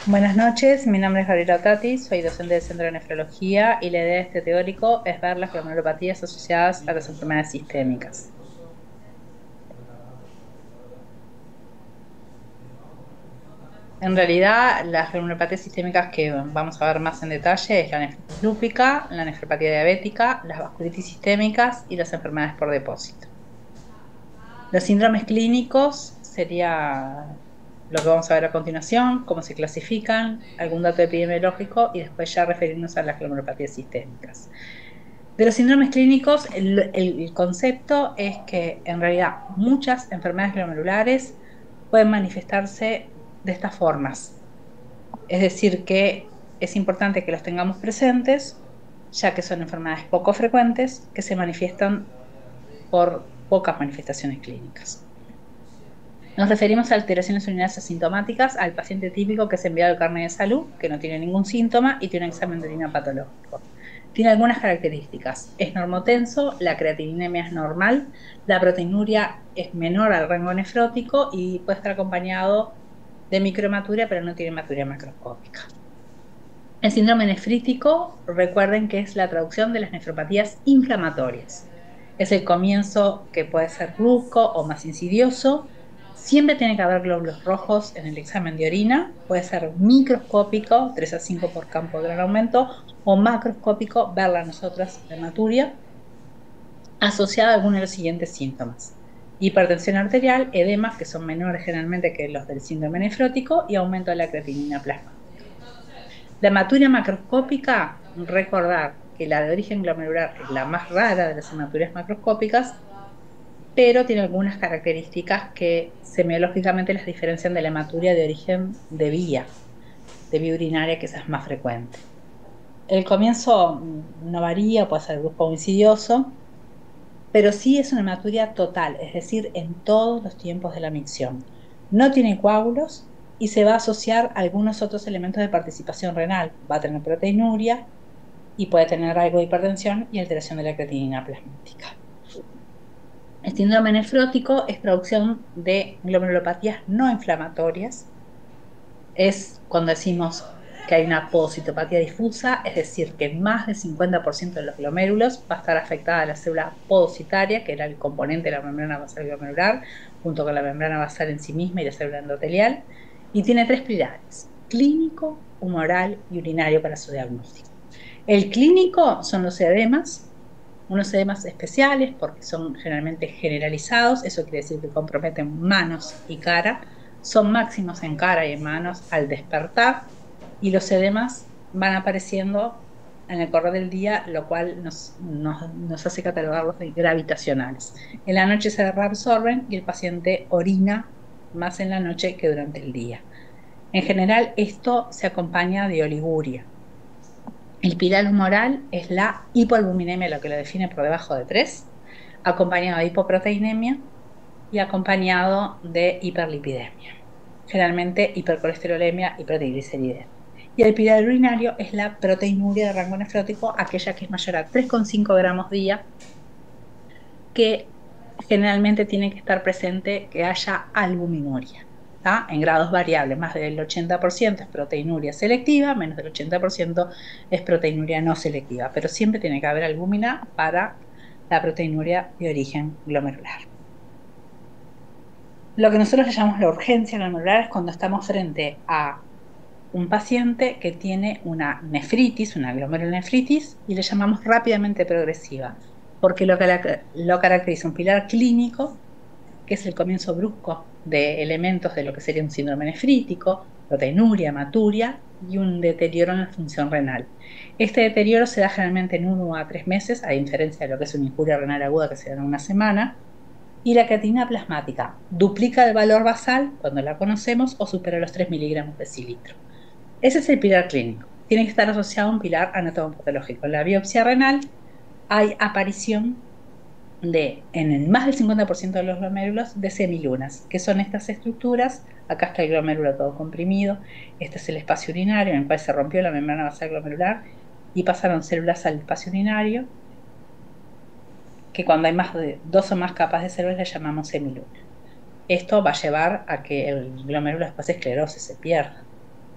Buenas noches, mi nombre es Gabriela Tati, soy docente del Centro de Nefrología y la idea de este teórico es ver las glomerulopatías asociadas a las enfermedades sistémicas. En realidad, las glomerulopatías sistémicas que vamos a ver más en detalle es la nefritis lúpica, la nefropatía diabética, las vasculitis sistémicas y las enfermedades por depósito. Los síndromes clínicos sería lo que vamos a ver a continuación, cómo se clasifican, algún dato epidemiológico y después ya referirnos a las glomerulopatías sistémicas. De los síndromes clínicos, el concepto es que en realidad muchas enfermedades glomerulares pueden manifestarse de estas formas. Es decir, que es importante que los tengamos presentes, ya que son enfermedades poco frecuentes que se manifiestan por pocas manifestaciones clínicas. Nos referimos a alteraciones urinarias asintomáticas al paciente típico que es enviado al carnet de salud, que no tiene ningún síntoma y tiene un examen de orina patológico. Tiene algunas características. Es normotenso, la creatininemia es normal, la proteinuria es menor al rango nefrótico y puede estar acompañado de microhematuria, pero no tiene hematuria macroscópica. El síndrome nefrítico, recuerden que es la traducción de las nefropatías inflamatorias. Es el comienzo que puede ser brusco o más insidioso. Siempre tiene que haber glóbulos rojos en el examen de orina. Puede ser microscópico, 3 a 5 por campo de gran aumento, o macroscópico, verla nosotras la hematuria, asociada a alguno de los siguientes síntomas. Hipertensión arterial, edemas que son menores generalmente que los del síndrome nefrótico y aumento de la creatinina plasmática. La hematuria macroscópica, recordar que la de origen glomerular es la más rara de las hematurias macroscópicas, pero tiene algunas características que semiológicamente las diferencian de la hematuria de origen de vía urinaria, que esa es más frecuente. El comienzo no varía, puede ser brusco o insidioso, pero sí es una hematuria total, es decir, en todos los tiempos de la micción. No tiene coágulos y se va a asociar a algunos otros elementos de participación renal. Va a tener proteinuria y puede tener algo de hipertensión y alteración de la creatinina plasmática. El síndrome nefrótico es producción de glomerulopatías no inflamatorias. Es cuando decimos que hay una podocitopatía difusa, es decir, que más del 50% de los glomérulos va a estar afectada la célula podocitaria, que era el componente de la membrana basal glomerular, junto con la membrana basal en sí misma y la célula endotelial, y tiene 3 pilares: clínico, humoral y urinario para su diagnóstico. El clínico son los edemas, unos edemas especiales porque son generalmente generalizados, eso quiere decir que comprometen manos y cara, son máximos en cara y en manos al despertar, y los edemas van apareciendo en el correr del día, lo cual nos hace catalogarlos de gravitacionales. En la noche se reabsorben y el paciente orina más en la noche que durante el día. En general, esto se acompaña de oliguria. El pilar humoral es la hipoalbuminemia, lo que lo define por debajo de 3, acompañado de hipoproteinemia y acompañado de hiperlipidemia. Generalmente hipercolesterolemia y hipertrigliceridemia. Y el pilar urinario es la proteinuria de rango nefrótico, aquella que es mayor a 3,5 gramos día, que generalmente tiene que estar presente que haya albuminuria, ¿tá? En grados variables. Más del 80% es proteinuria selectiva, menos del 80% es proteinuria no selectiva, pero siempre tiene que haber albúmina para la proteinuria de origen glomerular. Lo que nosotros llamamos la urgencia glomerular es cuando estamos frente a un paciente que tiene una nefritis, una glomerulonefritis, y le llamamos rápidamente progresiva, porque lo caracteriza un pilar clínico, que es el comienzo brusco de elementos de lo que sería un síndrome nefrítico, proteinuria, hematuria y un deterioro en la función renal. Este deterioro se da generalmente en 1 a 3 meses, a diferencia de lo que es una injuria renal aguda que se da en una semana, y la creatinina plasmática duplica el valor basal cuando la conocemos o supera los 3 miligramos de cilitro. Ese es el pilar clínico. Tiene que estar asociado a un pilar anatomopatológico. En la biopsia renal hay aparición en más del 50% de los glomérulos, de semilunas, que son estas estructuras. Acá está el glomérulo todo comprimido, este es el espacio urinario en el cual se rompió la membrana basal glomerular y pasaron células al espacio urinario, que cuando hay más de 2 o más capas de células le llamamos semiluna. Esto va a llevar a que el glomérulo después se esclerose, se pierda.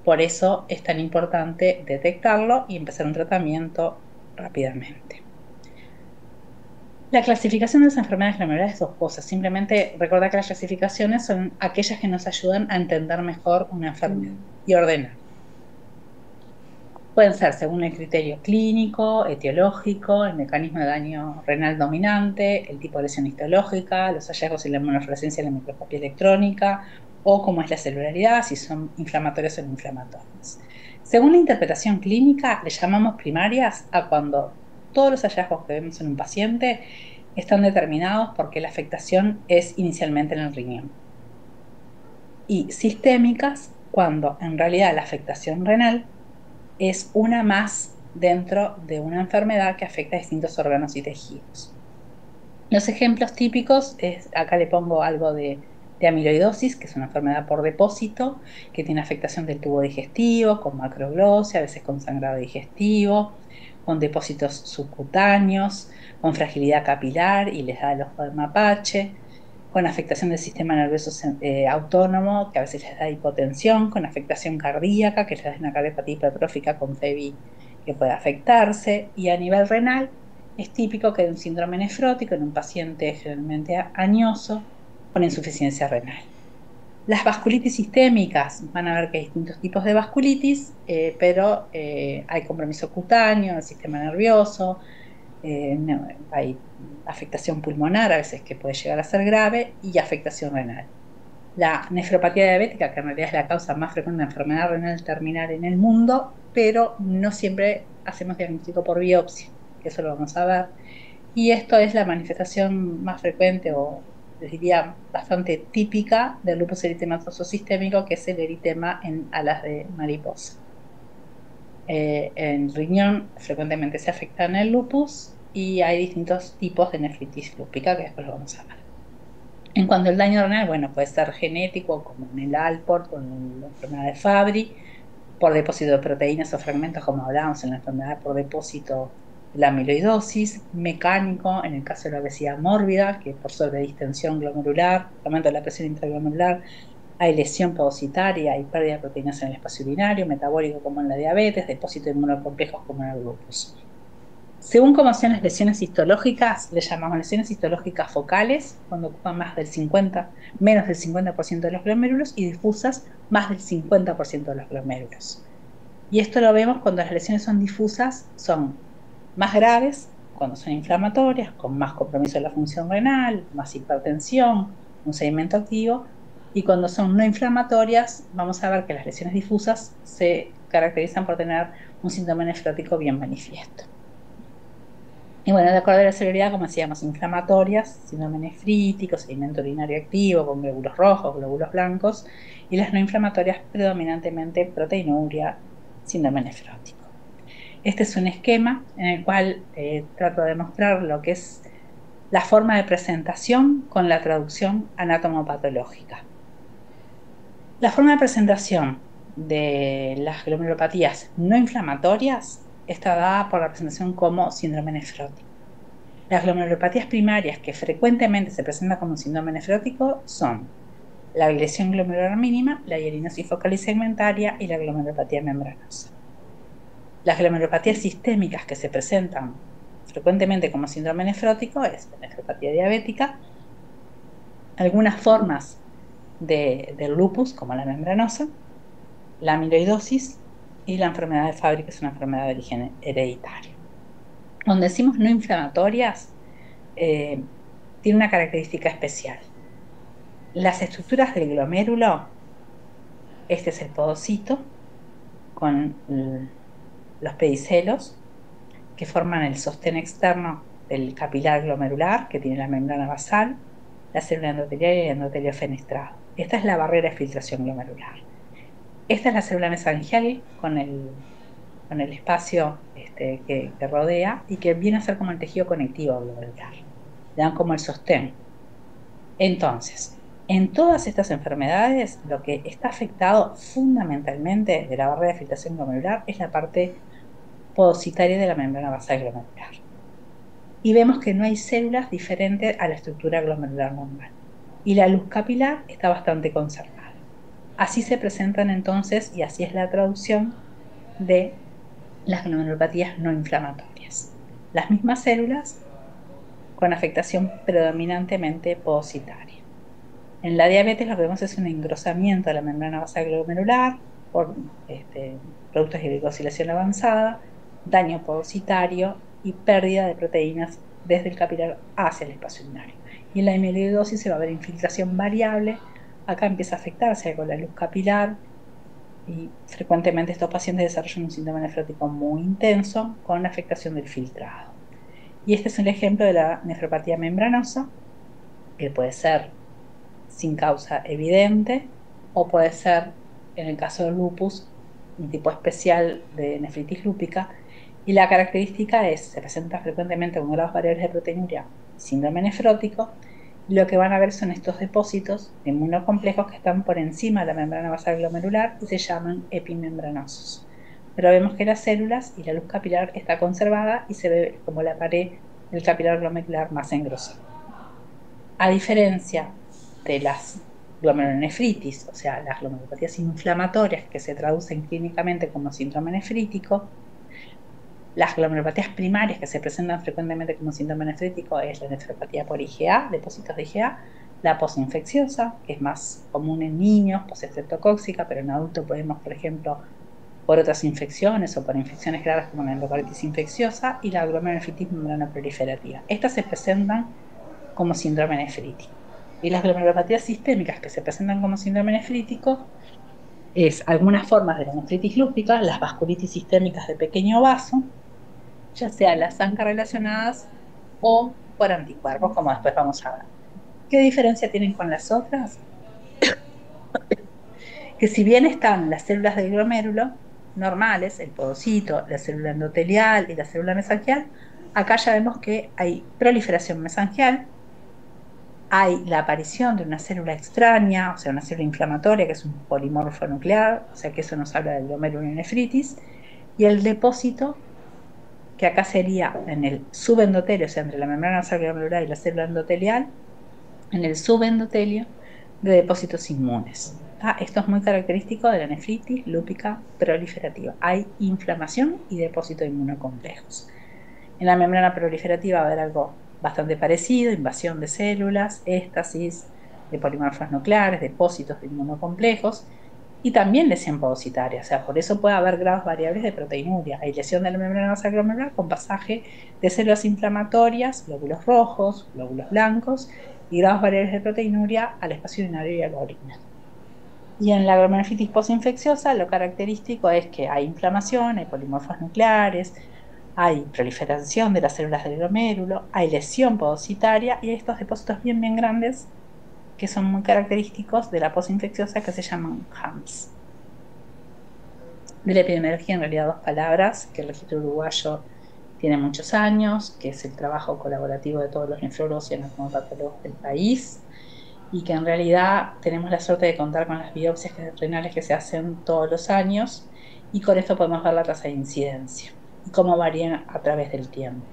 Por eso es tan importante detectarlo y empezar un tratamiento rápidamente. La clasificación de las enfermedades glomerulares es dos cosas. Simplemente recordar que las clasificaciones son aquellas que nos ayudan a entender mejor una enfermedad y ordenar. Pueden ser según el criterio clínico, etiológico, el mecanismo de daño renal dominante, el tipo de lesión histológica, los hallazgos en la inmunofluorescencia y la microscopía electrónica, o cómo es la celularidad, si son inflamatorias o no inflamatorias. Según la interpretación clínica, le llamamos primarias a cuando todos los hallazgos que vemos en un paciente están determinados porque la afectación es inicialmente en el riñón. Y sistémicas cuando en realidad la afectación renal es una más dentro de una enfermedad que afecta a distintos órganos y tejidos. Los ejemplos típicos, acá le pongo algo de amiloidosis, que es una enfermedad por depósito, que tiene afectación del tubo digestivo, con macroglosia, a veces con sangrado digestivo, con depósitos subcutáneos, con fragilidad capilar y les da el ojo de mapache, con afectación del sistema nervioso autónomo, que a veces les da hipotensión, con afectación cardíaca, que les da una cardiopatía hipertrófica con FEBI que puede afectarse, y a nivel renal es típico que de un síndrome nefrótico en un paciente generalmente añoso con insuficiencia renal. Las vasculitis sistémicas, van a ver que hay distintos tipos de vasculitis, pero hay compromiso cutáneo, el sistema nervioso, hay afectación pulmonar, a veces que puede llegar a ser grave, y afectación renal. La nefropatía diabética, que en realidad es la causa más frecuente de enfermedad renal terminal en el mundo, pero no siempre hacemos diagnóstico por biopsia, que eso lo vamos a ver. Y esto es la manifestación más frecuente o les diría bastante típica del lupus eritematoso sistémico, que es el eritema en alas de mariposa. En riñón frecuentemente se afecta en el lupus y hay distintos tipos de nefritis lúpica que después lo vamos a ver. En cuanto al daño renal, bueno, puede ser genético, como en el Alport, con la enfermedad de Fabry, por depósito de proteínas o fragmentos, como hablábamos en la enfermedad por depósito de la amiloidosis, mecánico, en el caso de la obesidad mórbida, que por sobredistensión glomerular, aumento de la presión intraglomerular, hay lesión podocitaria, hay pérdida de proteínas en el espacio urinario, metabólico como en la diabetes, depósito de inmunocomplejos como en el lupus. Según cómo sean las lesiones histológicas, le llamamos lesiones histológicas focales, cuando ocupan menos del 50% de los glomérulos, y difusas, más del 50% de los glomérulos. Y esto lo vemos cuando las lesiones son difusas, son más graves, cuando son inflamatorias, con más compromiso de la función renal, más hipertensión, un sedimento activo, y cuando son no inflamatorias, vamos a ver que las lesiones difusas se caracterizan por tener un síndrome nefrótico bien manifiesto. Y bueno, de acuerdo a la severidad, como decíamos, inflamatorias, síndrome nefrítico, sedimento urinario activo con glóbulos rojos, glóbulos blancos, y las no inflamatorias predominantemente proteinuria, síndrome nefrótico. Este es un esquema en el cual trato de mostrar lo que es la forma de presentación con la traducción anatomopatológica. La forma de presentación de las glomerulopatías no inflamatorias está dada por la presentación como síndrome nefrótico. Las glomerulopatías primarias que frecuentemente se presentan como síndrome nefrótico son la lesión glomerular mínima, la hielinosis focal y segmentaria y la glomerulopatía membranosa. Las glomerulopatías sistémicas que se presentan frecuentemente como síndrome nefrótico es la nefropatía diabética, algunas formas del lupus como la membranosa, la amiloidosis y la enfermedad de Fabry, que es una enfermedad de origen hereditario. Cuando decimos no inflamatorias, tiene una característica especial. Las estructuras del glomérulo, este es el podocito, con los pedicelos, que forman el sostén externo del capilar glomerular, que tiene la membrana basal, la célula endotelial y el endotelio fenestrado. Esta es la barrera de filtración glomerular. Esta es la célula mesangial con el espacio que rodea y que viene a ser como el tejido conectivo glomerular. Le dan como el sostén. Entonces, en todas estas enfermedades, lo que está afectado fundamentalmente de la barrera de filtración glomerular es la parte podocitaria de la membrana basal glomerular. Y vemos que no hay células diferentes a la estructura glomerular normal. y la luz capilar está bastante conservada. Así se presentan entonces, y así es la traducción de las glomerulopatías no inflamatorias. Las mismas células con afectación predominantemente pogocitaria. En la diabetes lo que vemos es un engrosamiento de la membrana basal glomerular por productos de glicosilación avanzada, daño pogocitario y pérdida de proteínas desde el capilar hacia el espacio urinario. Y en la amiloidosis se va a ver infiltración variable. Acá empieza a afectarse con la luz capilar y frecuentemente estos pacientes desarrollan un síndrome nefrótico muy intenso con afectación del filtrado. Y este es un ejemplo de la nefropatía membranosa, que puede ser sin causa evidente o puede ser, en el caso del lupus, un tipo especial de nefritis lúpica. Y la característica es, se presenta frecuentemente con grados variables de proteinuria, síndrome nefrótico, y lo que van a ver son estos depósitos de inmunocomplejos que están por encima de la membrana basal glomerular y se llaman epimembranosos. Pero vemos que las células y la luz capilar está conservada y se ve como la pared del capilar glomerular más engrosada. A diferencia de las glomerulonefritis, o sea, las glomerulopatías inflamatorias que se traducen clínicamente como síndrome nefrítico, las glomerulopatías primarias que se presentan frecuentemente como síndrome nefrítico es la nefropatía por IgA, depósitos de IgA, la posinfecciosa, que es más común en niños, postestreptocóxica, pero en adultos podemos, por ejemplo, por otras infecciones o por infecciones graves como la endocardititis infecciosa, y la glomerulonefritis membranoproliferativa. Estas se presentan como síndrome nefrítico. Y las glomerulopatías sistémicas que se presentan como síndrome nefrítico es algunas formas de la nefritis lúpica, las vasculitis sistémicas de pequeño vaso, ya sea las ANCA relacionadas o por anticuerpos, como después vamos a ver. ¿Qué diferencia tienen con las otras? Que si bien están las células del glomérulo normales, el podocito, la célula endotelial y la célula mesangial, acá ya vemos que hay proliferación mesangial, hay la aparición de una célula extraña, o sea, una célula inflamatoria, que es un polimorfo nuclear, o sea, que eso nos habla del glomerulonefritis, y el depósito, que acá sería en el subendotelio, o sea, entre la membrana basal glomerular y la célula endotelial, en el subendotelio de depósitos inmunes. Esto es muy característico de la nefritis lúpica proliferativa. Hay inflamación y depósitos inmunocomplejos. En la membrana proliferativa va a haber algo bastante parecido, invasión de células, éstasis de polimorfos nucleares, depósitos de inmunocomplejos y también lesión pogocitaria. O sea, por eso puede haber grados variables de proteinuria. Hay lesión de la membrana basal glomerular con pasaje de células inflamatorias, glóbulos rojos, glóbulos blancos y grados variables de proteinuria al espacio urinario y a la orina. Y en la glomerulonephritis postinfecciosa lo característico es que hay inflamación, hay polimorfos nucleares, hay proliferación de las células del glomérulo, hay lesión pogocitaria y hay estos depósitos bien grandes que son muy característicos de la postinfecciosa que se llaman HAMS. De la epidemiología, en realidad, dos palabras, que el registro uruguayo tiene muchos años, que es el trabajo colaborativo de todos los nefrólogos y anatomopatólogos del país, y que en realidad tenemos la suerte de contar con las biopsias renales que se hacen todos los años, y con esto podemos ver la tasa de incidencia y cómo varían a través del tiempo.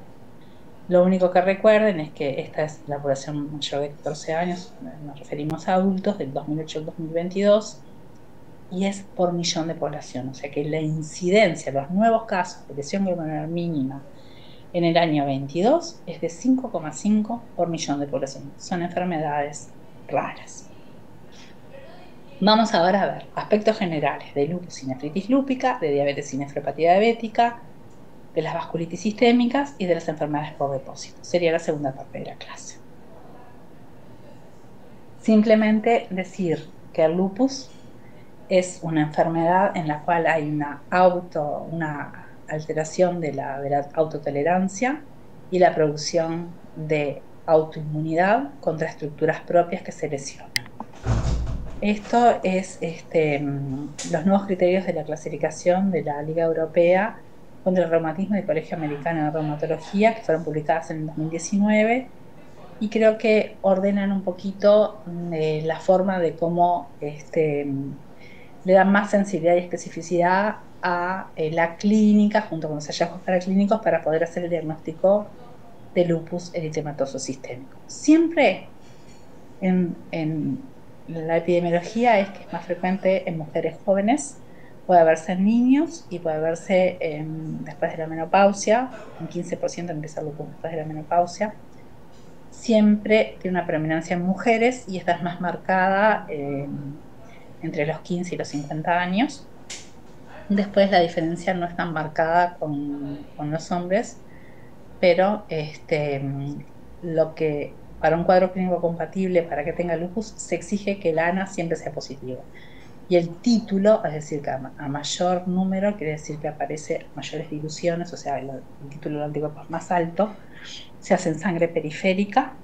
Lo único que recuerden es que esta es la población mayor de 14 años, nos referimos a adultos del 2008 al 2022, y es por millón de población, o sea que la incidencia, los nuevos casos de lesión glomerular mínima en el año 22 es de 5,5 por millón de población. Son enfermedades raras. Vamos ahora a ver aspectos generales de lupus y nefritis lúpica, de diabetes y nefropatía diabética, de las vasculitis sistémicas y de las enfermedades por depósito. Sería la segunda parte de la clase. Simplemente decir que el lupus es una enfermedad en la cual hay una alteración de la autotolerancia y la producción de autoinmunidad contra estructuras propias que se lesionan. Esto es los nuevos criterios de la clasificación de la Liga Europea contra el Reumatismo del Colegio Americano de Reumatología, que fueron publicadas en el 2019, y creo que ordenan un poquito la forma de cómo le dan más sensibilidad y especificidad a la clínica, junto con los hallazgos paraclínicos, para poder hacer el diagnóstico de lupus eritematoso sistémico. Siempre En la epidemiología es que es más frecuente en mujeres jóvenes, puede verse en niños y puede verse después de la menopausia, un 15% empieza el lupus después de la menopausia. Siempre tiene una predominancia en mujeres y esta es más marcada entre los 15 y los 50 años. Después la diferencia no es tan marcada con los hombres, pero lo que para un cuadro clínico compatible, para que tenga lupus, se exige que el ANA siempre sea positivo. Y el título, es decir, que a mayor número, quiere decir que aparece mayores diluciones, o sea, el título del anticuerpo es más alto, se hace en sangre periférica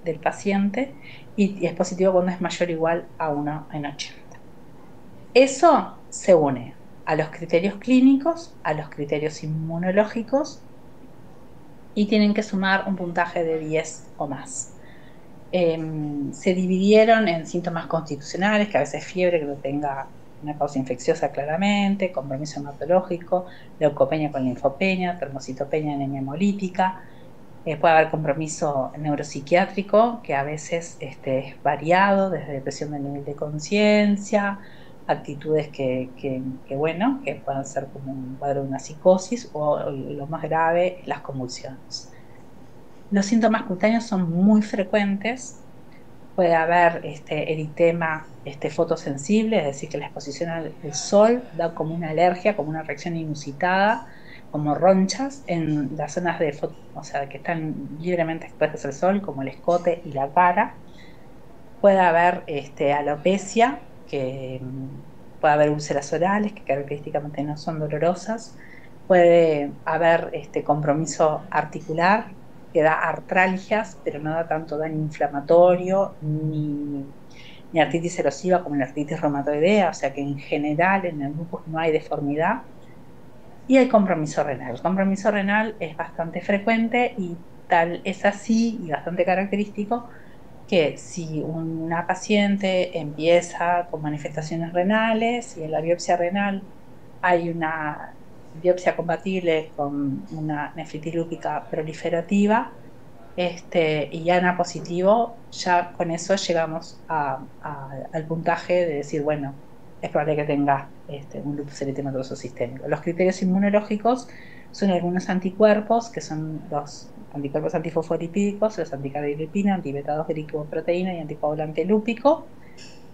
del paciente y es positivo cuando es mayor o igual a 1 en 80. Eso se une a los criterios clínicos, a los criterios inmunológicos y tienen que sumar un puntaje de 10 o más. Se dividieron en síntomas constitucionales, que a veces fiebre que no tenga una causa infecciosa claramente, compromiso hematológico, leucopenia con linfopenia, termocitopenia, anemia hemolítica. Puede haber compromiso neuropsiquiátrico, que a veces es variado, desde depresión del nivel de conciencia, actitudes bueno, que pueden ser como un cuadro de una psicosis o lo más grave, las convulsiones. Los síntomas cutáneos son muy frecuentes. Puede haber eritema fotosensible, es decir, que la exposición al sol da como una alergia, como una reacción inusitada, como ronchas en las zonas o sea, que están libremente expuestas al sol, como el escote y la cara. Puede haber alopecia, que puede haber úlceras orales, que característicamente no son dolorosas. Puede haber compromiso articular, que da artralgias, pero no da tanto daño inflamatorio ni artritis erosiva como la artritis reumatoidea, o sea que en general en el lupus no hay deformidad. Y el compromiso renal. El compromiso renal es bastante frecuente y tal es así y bastante característico que si una paciente empieza con manifestaciones renales y en la biopsia renal hay una biopsia compatible con una nefritis lúpica proliferativa y ANA positivo, ya con eso llegamos al puntaje de decir, bueno, es probable que tenga un lupus eritematoso sistémico. Los criterios inmunológicos son algunos anticuerpos, que son los anticuerpos antifosfolipídicos, los anticardiolipina, antibeta-2 glicoproteína y anticoagulante lúpico.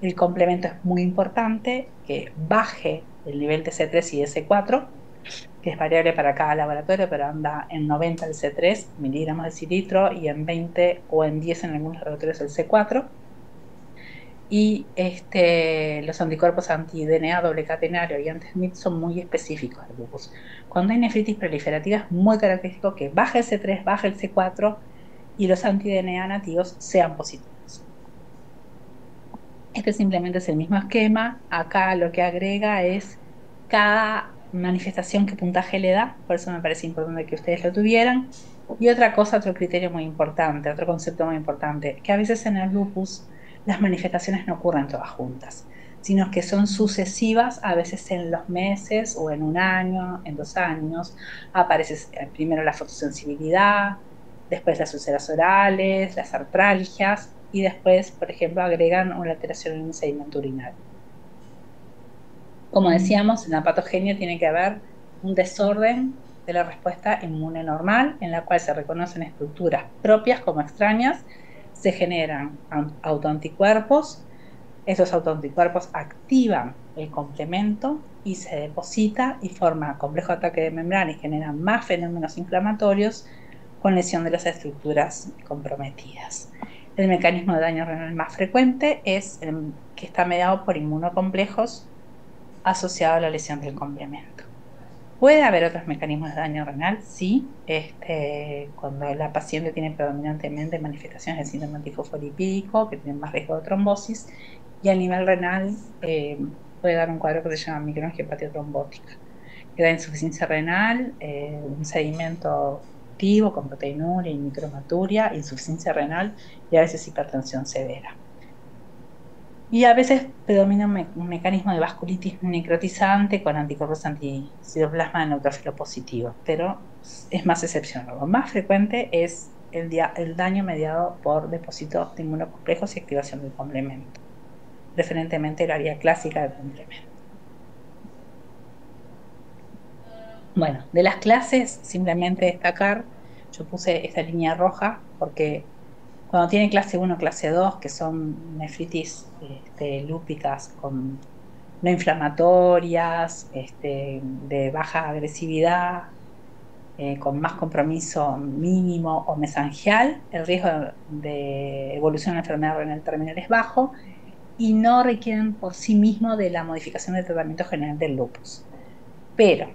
El complemento es muy importante, que baje el nivel de C3 y de C4, que es variable para cada laboratorio, pero anda en 90 el C3 miligramos de cilitro y en 20 o en 10 en algunos laboratorios el C4. Y los anticuerpos anti-DNA doble catenario y anti-SMIT son muy específicos del lupus. Cuando hay nefritis proliferativa es muy característico que baje el C3, baje el C4 y los anti-DNA nativos sean positivos. Este simplemente es el mismo esquema. Acá lo que agrega es cada manifestación que puntaje le da, por eso me parece importante que ustedes lo tuvieran. Y otra cosa, otro criterio muy importante, otro concepto muy importante, que a veces en el lupus las manifestaciones no ocurren todas juntas, sino que son sucesivas, a veces en los meses o en un año, en 2 años. Aparece primero la fotosensibilidad, después las úlceras orales, las artralgias, y después, por ejemplo, agregan una alteración en el sedimento urinario. Como decíamos, en la patogenia tiene que haber un desorden de la respuesta inmune normal, en la cual se reconocen estructuras propias como extrañas, se generan autoanticuerpos, esos autoanticuerpos activan el complemento y se deposita y forma complejo ataque de membrana y genera más fenómenos inflamatorios con lesión de las estructuras comprometidas. El mecanismo de daño renal más frecuente es el que está mediado por inmunocomplejos asociado a la lesión del complemento. ¿Puede haber otros mecanismos de daño renal? Sí, cuando la paciente tiene predominantemente manifestaciones de síndrome antifosfolipídico, que tienen más riesgo de trombosis, y a nivel renal puede dar un cuadro que se llama microangiopatía trombótica, que da insuficiencia renal, un sedimento activo con proteinuria y micromaturia, insuficiencia renal y a veces hipertensión severa. Y a veces predomina un mecanismo de vasculitis necrotizante con anticuerpos anticitoplasma de neutrófilo positivo, pero es más excepcional. Lo más frecuente es el daño mediado por depósitos de inmunocomplejos y activación del complemento. Preferentemente la área clásica del complemento. Bueno, de las clases, simplemente destacar, yo puse esta línea roja porque cuando tiene clase 1, clase 2, que son nefritis lúpicas no inflamatorias, de baja agresividad, con más compromiso mínimo o mesangial, el riesgo de evolución de la enfermedad renal terminal es bajo y no requieren por sí mismo de la modificación del tratamiento general del lupus. Pero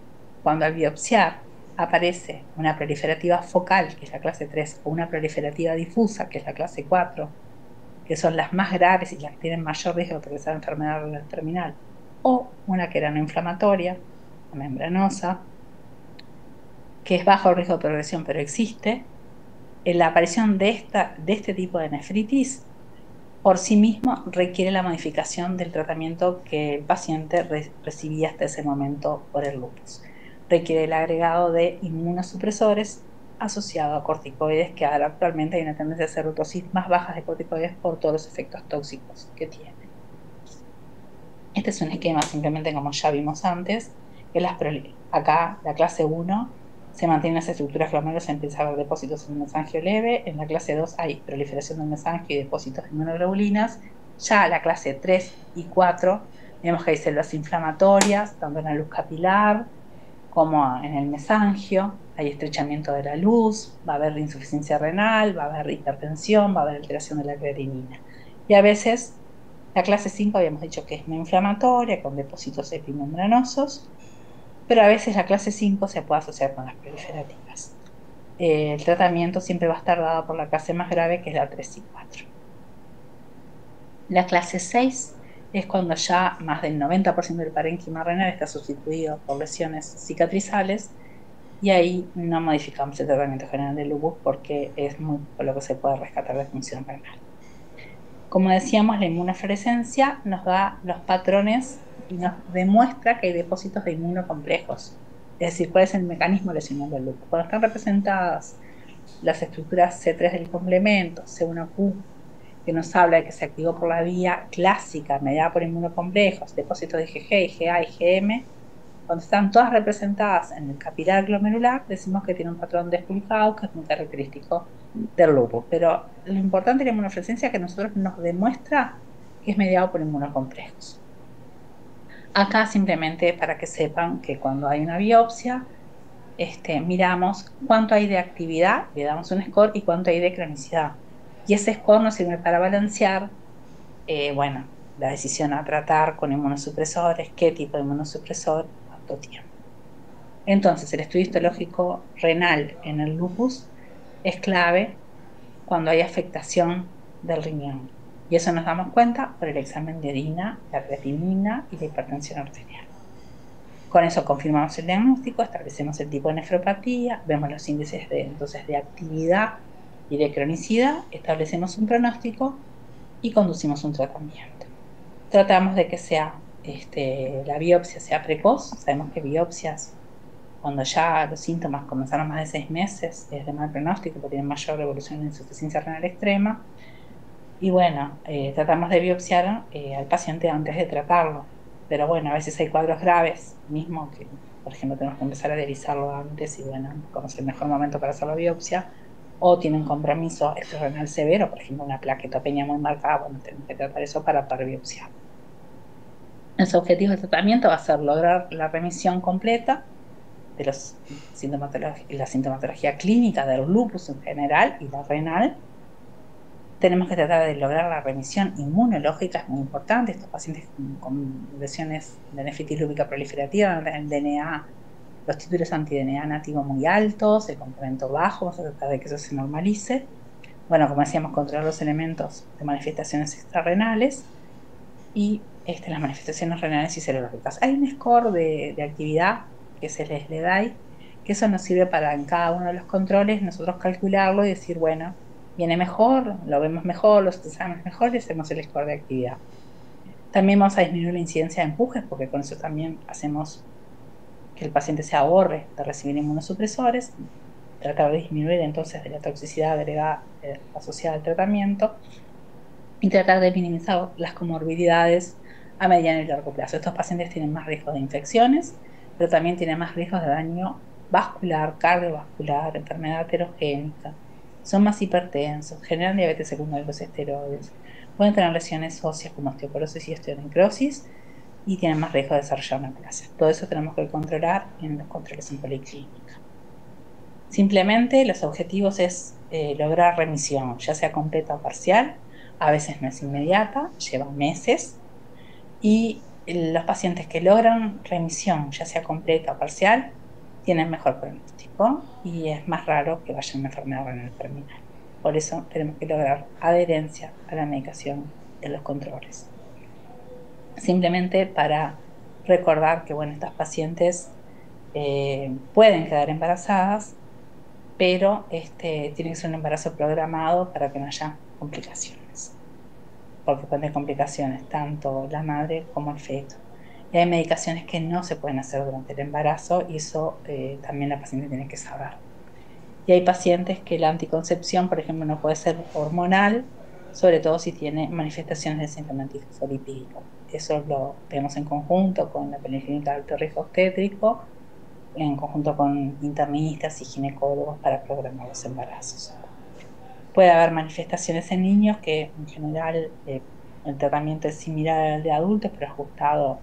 cuando al biopsiar aparece una proliferativa focal, que es la clase 3, o una proliferativa difusa, que es la clase 4, que son las más graves y las que tienen mayor riesgo de progresar a enfermedad renal terminal, o una que era no inflamatoria, la membranosa, que es bajo riesgo de progresión pero existe, en la aparición de este tipo de nefritis por sí mismo requiere la modificación del tratamiento que el paciente recibía hasta ese momento por el lupus. Requiere el agregado de inmunosupresores asociado a corticoides, que ahora actualmente hay una tendencia a hacer dosis más bajas de corticoides por todos los efectos tóxicos que tiene. Este es un esquema simplemente como ya vimos antes, que acá la clase 1 se mantienen las estructuras glomerulosas, empieza a haber depósitos en el mesangio leve, en la clase 2 hay proliferación del mesangio y depósitos de inmunoglobulinas, ya la clase 3 y 4 vemos que hay células inflamatorias, tanto en la luz capilar como en el mesangio, hay estrechamiento de la luz, va a haber insuficiencia renal, va a haber hipertensión, va a haber alteración de la creatinina. Y a veces la clase 5 habíamos dicho que es no inflamatoria, con depósitos epimembranosos, pero a veces la clase 5 se puede asociar con las proliferativas. El tratamiento siempre va a estar dado por la clase más grave, que es la 3 y 4. La clase 6 es cuando ya más del 90% del parénquima renal está sustituido por lesiones cicatrizales, y ahí no modificamos el tratamiento general del lupus porque es muy poco lo que se puede rescatar de función renal. Como decíamos, la inmunofluorescencia nos da los patrones y nos demuestra que hay depósitos de inmunocomplejos. Es decir, cuál es el mecanismo lesional del lupus. Cuando están representadas las estructuras C3 del complemento, C1Q, que nos habla de que se activó por la vía clásica mediada por inmunocomplejos, depósitos de IgG, IgA, IgM, cuando están todas representadas en el capilar glomerular, decimos que tiene un patrón desculcado que es muy característico del lupus. Pero lo importante de la inmunofluorescencia es que a nosotros nos demuestra que es mediado por inmunocomplejos. Acá simplemente para que sepan que cuando hay una biopsia, miramos cuánto hay de actividad, le damos un score, y cuánto hay de cronicidad. Y ese score nos sirve para balancear, la decisión a tratar con inmunosupresores, qué tipo de inmunosupresor, cuánto tiempo. Entonces, el estudio histológico renal en el lupus es clave cuando hay afectación del riñón. Y eso nos damos cuenta por el examen de orina, la creatinina y la hipertensión arterial. Con eso confirmamos el diagnóstico, establecemos el tipo de nefropatía, vemos los índices de actividad y de cronicidad, establecemos un pronóstico y conducimos un tratamiento. Tratamos de que la biopsia sea precoz. Sabemos que biopsias, cuando ya los síntomas comenzaron más de 6 meses, es de mal pronóstico porque tienen mayor evolución de insuficiencia renal extrema. Y tratamos de biopsiar al paciente antes de tratarlo. Pero a veces hay cuadros graves, mismo que, por ejemplo, tenemos que empezar a dializarlo antes y como es el mejor momento para hacer la biopsia, o tienen compromiso extrarrenal severo, por ejemplo, una plaquetopenia muy marcada, tenemos que tratar eso para poder biopsiar. Nuestro objetivo de tratamiento va a ser lograr la remisión completa de la sintomatología clínica del lupus en general y la renal. Tenemos que tratar de lograr la remisión inmunológica, es muy importante. Estos pacientes con lesiones de nefritis lúpica proliferativa, el DNA, los títulos anti-DNA nativo muy altos, el complemento bajo, vamos a tratar de que eso se normalice. Como decíamos, controlar los elementos de manifestaciones extrarrenales y las manifestaciones renales y serológicas. Hay un score de actividad que es el SLEDAI, que eso nos sirve para en cada uno de los controles nosotros calcularlo y decir, viene mejor, lo vemos mejor, los exámenes mejor y hacemos el score de actividad. También vamos a disminuir la incidencia de empujes, porque con eso también hacemos que el paciente se ahorre de recibir inmunosupresores. tratar de disminuir entonces de la toxicidad agregada asociada al tratamiento y tratar de minimizar las comorbilidades a mediano y largo plazo. Estos pacientes tienen más riesgo de infecciones, pero también tienen más riesgo de daño vascular, cardiovascular, enfermedad aterogénica. Son más hipertensos, generan diabetes secundaria a los esteroides, pueden tener lesiones óseas como osteoporosis y osteonecrosis y tienen más riesgo de desarrollar neoplasia. Todo eso tenemos que controlar en los controles en policlínica. Simplemente los objetivos es lograr remisión, ya sea completa o parcial. A veces no es inmediata, lleva meses. Y los pacientes que logran remisión, ya sea completa o parcial, tienen mejor pronóstico y es más raro que vayan a una enfermedad renal terminal. Por eso tenemos que lograr adherencia a la medicación en los controles. Simplemente para recordar que, bueno, estas pacientes pueden quedar embarazadas, pero tiene que ser un embarazo programado para que no haya complicaciones, porque pueden tener complicaciones tanto la madre como el feto. Y hay medicaciones que no se pueden hacer durante el embarazo y eso también la paciente tiene que saber. Y hay pacientes que la anticoncepción, por ejemplo, no puede ser hormonal, sobre todo si tiene manifestaciones de síndrome antifosfolipídico. Eso lo vemos en conjunto con la policlínica de alto riesgo obstétrico, en conjunto con internistas y ginecólogos para programar los embarazos. Puede haber manifestaciones en niños que en general el tratamiento es similar al de adultos, pero ajustado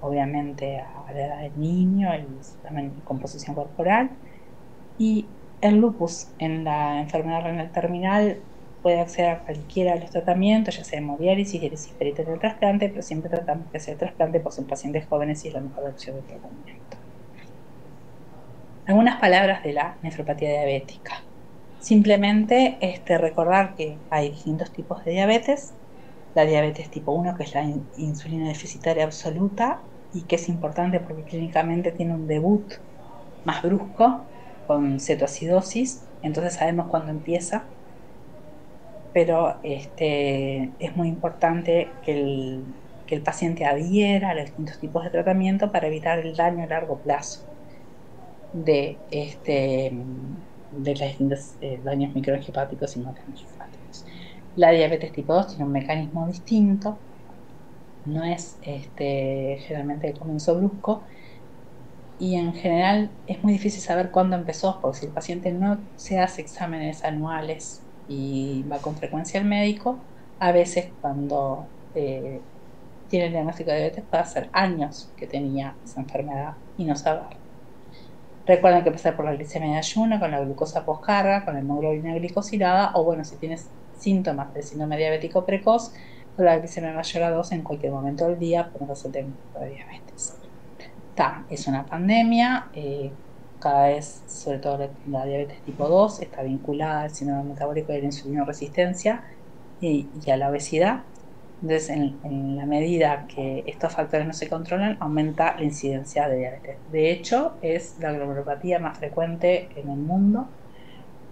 obviamente a la edad del niño y también composición corporal. Y el lupus en la enfermedad renal terminal puede acceder a cualquiera de los tratamientos, ya sea hemodiálisis, diálisis peritoneal, trasplante, pero siempre tratamos que sea trasplante porque son pacientes jóvenes y es la mejor opción de tratamiento. Algunas palabras de la nefropatía diabética. Simplemente recordar que hay distintos tipos de diabetes. La diabetes tipo 1, que es la insulina deficitaria absoluta y que es importante porque clínicamente tiene un debut más brusco con cetoacidosis, entonces sabemos cuándo empieza, pero es muy importante que el paciente adhiera a los distintos tipos de tratamiento para evitar el daño a largo plazo de los distintos daños microangiopáticos y macroangiopáticos. La diabetes tipo 2 tiene un mecanismo distinto, no es generalmente de comienzo brusco y en general es muy difícil saber cuándo empezó, porque si el paciente no se hace exámenes anuales y va con frecuencia al médico, a veces cuando tiene el diagnóstico de diabetes puede hacer años que tenía esa enfermedad y no saber. Recuerden que empezar por la glicemia de ayuno, con la glucosa poscarga, con la hemoglobina glicosilada, o bueno, si tienes síntomas de síndrome diabético precoz, con la glicemia mayor a 2 en cualquier momento del día, por no ser diagnóstico de diabetes. Es una pandemia, cada vez, sobre todo la diabetes tipo 2, está vinculada al síndrome metabólico y a la insulinoresistencia y a la obesidad. Entonces, en la medida que estos factores no se controlan, aumenta la incidencia de diabetes. De hecho, es la glomerulopatía más frecuente en el mundo.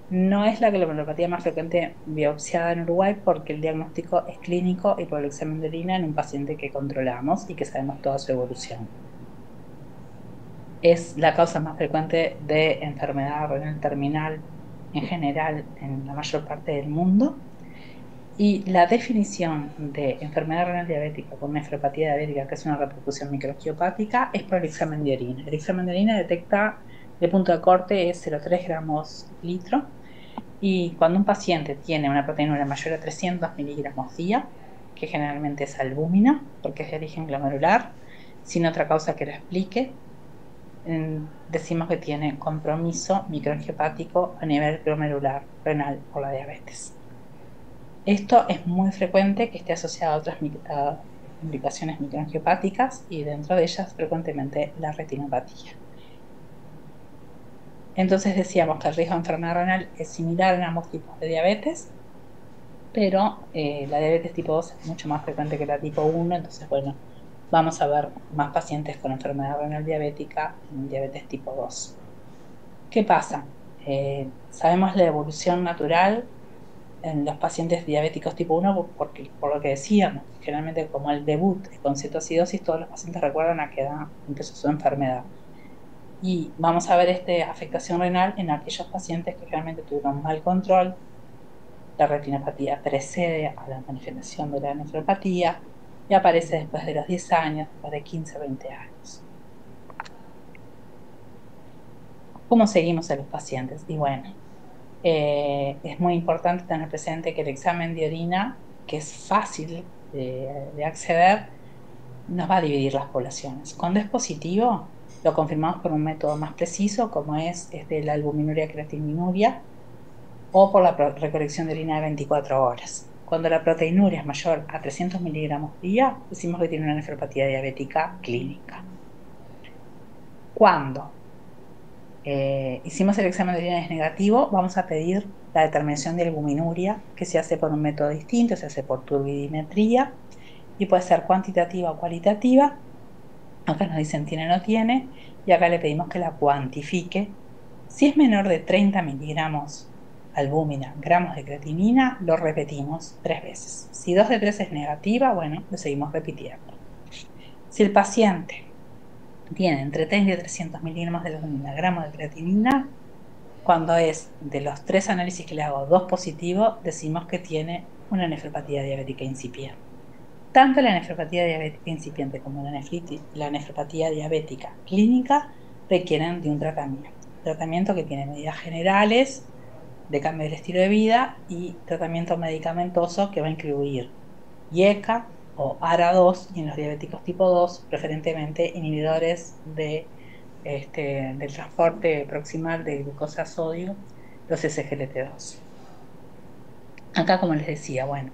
No es la glomerulopatía más frecuente biopsiada en Uruguay porque el diagnóstico es clínico y por el examen de orina en un paciente que controlamos y que sabemos toda su evolución. Es la causa más frecuente de enfermedad renal terminal en general en la mayor parte del mundo. Y la definición de enfermedad renal diabética con nefropatía diabética, que es una repercusión microangiopática, es por el examen de orina. El examen de orina detecta, el punto de corte es 0,3 gramos litro, y cuando un paciente tiene una proteinúria mayor a 300 miligramos día, que generalmente es albúmina, porque es de origen glomerular, sin otra causa que lo explique, decimos que tiene compromiso microangiopático a nivel glomerular renal por la diabetes. Esto es muy frecuente que esté asociado a otras complicaciones microangiopáticas y dentro de ellas frecuentemente la retinopatía. Entonces decíamos que el riesgo de enfermedad renal es similar en ambos tipos de diabetes, pero la diabetes tipo 2 es mucho más frecuente que la tipo 1, entonces bueno, vamos a ver más pacientes con enfermedad renal diabética en diabetes tipo 2. ¿Qué pasa? Sabemos la evolución natural en los pacientes diabéticos tipo 1 porque, por lo que decíamos, generalmente como el debut es con cetoacidosis, todos los pacientes recuerdan a qué edad empezó su enfermedad. Y vamos a ver esta afectación renal en aquellos pacientes que realmente tuvieron mal control. La retinopatía precede a la manifestación de la nefropatía y aparece después de los 10 años, después de 15 o 20 años. ¿Cómo seguimos a los pacientes? Y bueno, es muy importante tener presente que el examen de orina, que es fácil de acceder, nos va a dividir las poblaciones. Cuando es positivo, lo confirmamos por un método más preciso, como es la albuminuria creatininuria, o por la recolección de orina de 24 horas. Cuando la proteinuria es mayor a 300 miligramos día, decimos que tiene una nefropatía diabética clínica. Cuando hicimos el examen de orina y es negativo, vamos a pedir la determinación de albuminuria, que se hace por un método distinto, se hace por turbidimetría, y puede ser cuantitativa o cualitativa. Acá nos dicen tiene o no tiene, y acá le pedimos que la cuantifique. Si es menor de 30 miligramos albúmina, gramos de creatinina, lo repetimos 3 veces. Si 2 de 3 es negativa, bueno, lo seguimos repitiendo. Si el paciente tiene entre 30 y 300 miligramos de albúmina, gramos de creatinina, cuando es de los 3 análisis que le hago 2 positivos, decimos que tiene una nefropatía diabética incipiente. Tanto la nefropatía diabética incipiente como la nefropatía diabética clínica requieren de un tratamiento que tiene medidas generales de cambio del estilo de vida y tratamiento medicamentoso que va a incluir IECA o ARA2, y en los diabéticos tipo 2, preferentemente inhibidores del transporte proximal de glucosa a sodio, los SGLT2. Acá, como les decía, bueno,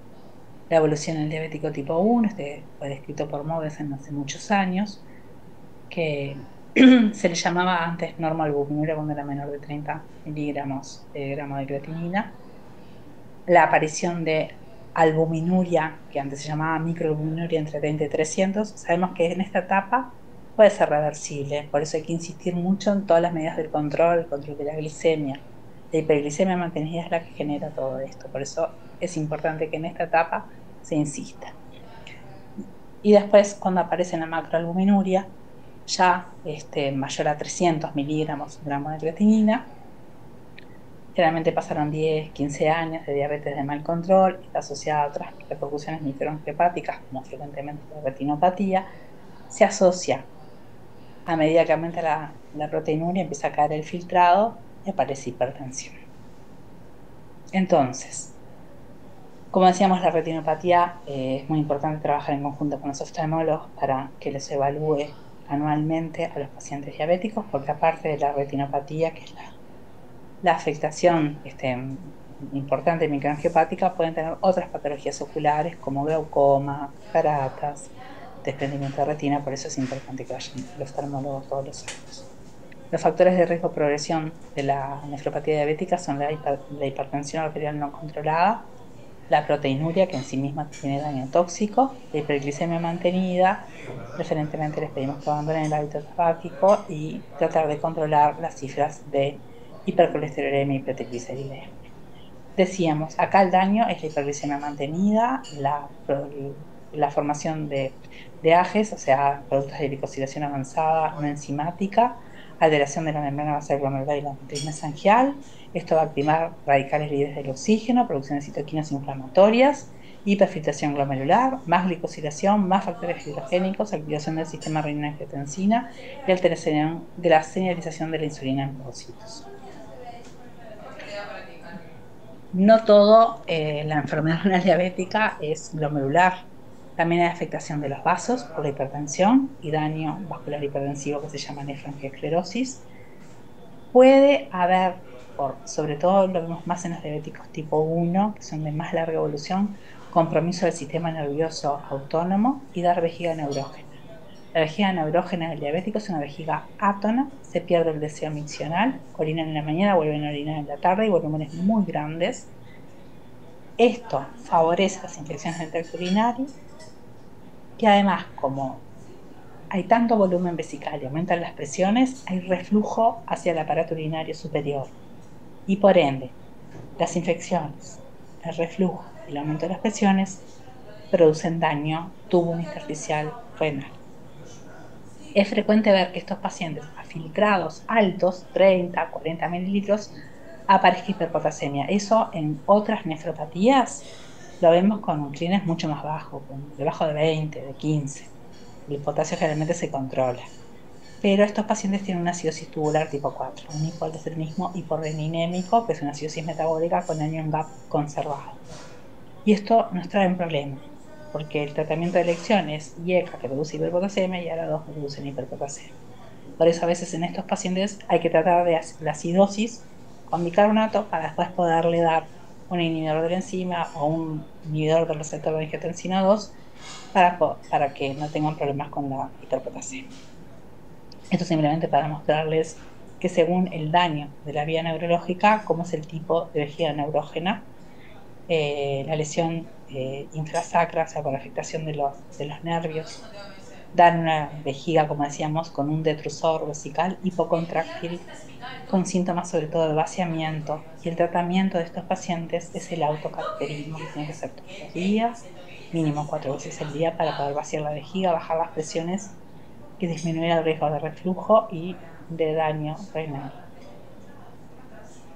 la evolución del diabético tipo 1, fue descrito por Mogensen hace muchos años, que se le llamaba antes normoalbuminuria cuando era menor de 30 miligramos de gramo de creatinina. La aparición de albuminuria, que antes se llamaba microalbuminuria, entre 30 y 300, sabemos que en esta etapa puede ser reversible, por eso hay que insistir mucho en todas las medidas del control, el control de la glicemia. La hiperglicemia mantenida es la que genera todo esto, por eso es importante que en esta etapa se insista. Y después, cuando aparece la macroalbuminuria, ya mayor a 300 miligramos gramos de creatinina, generalmente pasaron 10, 15 años de diabetes de mal control, está asociada a otras repercusiones microangiopáticas, como frecuentemente la retinopatía, se asocia a medida que aumenta la proteinuria, empieza a caer el filtrado y aparece hipertensión. Entonces, como decíamos, la retinopatía es muy importante trabajar en conjunto con los oftalmólogos para que les evalúe anualmente a los pacientes diabéticos, porque aparte de la retinopatía, que es la afectación importante microangiopática, pueden tener otras patologías oculares como glaucoma, cataratas, desprendimiento de retina, por eso es importante que vayan los oftalmólogos todos los años. Los factores de riesgo de progresión de la nefropatía diabética son la hipertensión arterial no controlada, la proteinuria, que en sí misma tiene daño tóxico, la hiperglicemia mantenida. Preferentemente les pedimos que abandonen el hábito tabáquico y tratar de controlar las cifras de hipercolesterolemia y hipertrigliceridemia. Decíamos, acá el daño es la hiperglicemia mantenida, la formación de AGEs, o sea, productos de glicosilación avanzada no enzimática, alteración de la membrana basal glomerular y la matriz mesangial. Esto va a activar radicales libres del oxígeno, producción de citoquinas inflamatorias, hiperfiltración glomerular, más glicosilación, más factores hidrogénicos, activación del sistema renina-angiotensina y alteración de la señalización de la insulina en leucocitos. No todo la enfermedad renal diabética es glomerular. También hay afectación de los vasos por la hipertensión y daño vascular hipertensivo que se llama nefroangiosclerosis. Puede haber, sobre todo lo vemos más en los diabéticos tipo 1, que son de más larga evolución, compromiso del sistema nervioso autónomo y dar vejiga neurógena. La vejiga neurógena del diabético es una vejiga átona, se pierde el deseo miccional, orinan en la mañana, vuelven a orinar en la tarde y volúmenes muy grandes. Esto favorece las infecciones del tracto urinario y además, como hay tanto volumen vesical y aumentan las presiones, hay reflujo hacia el aparato urinario superior y por ende las infecciones, el reflujo y el aumento de las presiones producen daño tubo intersticial renal. Es frecuente ver que estos pacientes a filtrados altos, 30, 40 mililitros, aparezca hiperpotasemia. Eso en otras nefropatías lo vemos con un clínex mucho más bajo, debajo de 20, de 15. El potasio generalmente se controla. Pero estos pacientes tienen una acidosis tubular tipo 4, un hipoaldosteronismo hiporreninémico, que es una acidosis metabólica con anion gap conservado. Y esto nos trae un problema, porque el tratamiento de elección es IECA, que produce hiperpotasemia, y ARA2, que produce hiperpotasemia. Por eso a veces en estos pacientes hay que tratar de la acidosis con bicarbonato para después poderle dar un inhibidor de la enzima o un inhibidor del receptor de angiotensina 2 para que no tengan problemas con la hiperpotasemia. Esto simplemente para mostrarles que según el daño de la vía neurológica, cómo es el tipo de vejiga neurógena, la lesión infrasacra, o sea, con la afectación de los nervios, dan una vejiga, como decíamos, con un detrusor vesical hipocontráctil, con síntomas sobre todo de vaciamiento. Y el tratamiento de estos pacientes es el autocateterismo, que tiene que ser todos los días, mínimo 4 veces al día, para poder vaciar la vejiga, bajar las presiones y disminuir el riesgo de reflujo y de daño renal.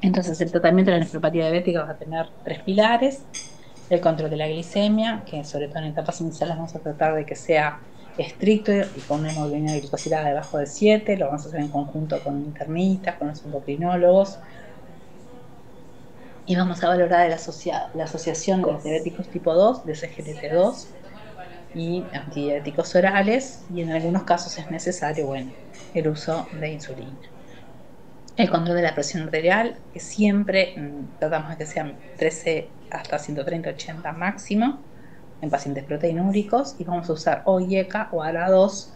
Entonces, el tratamiento de la nefropatía diabética va a tener 3 pilares: el control de la glicemia, que sobre todo en etapas iniciales vamos a tratar de que sea estricto y con una hemoglobina glicosilada debajo de 7. Lo vamos a hacer en conjunto con internistas, con los endocrinólogos, y vamos a valorar la asociación de los diabéticos tipo 2, de SGLT2 y antidiabéticos orales, y en algunos casos es necesario, bueno, el uso de insulina. El control de la presión arterial, que siempre tratamos de que sean 13 hasta 130/80 máximo en pacientes proteinúricos, y vamos a usar o IECA o ARA2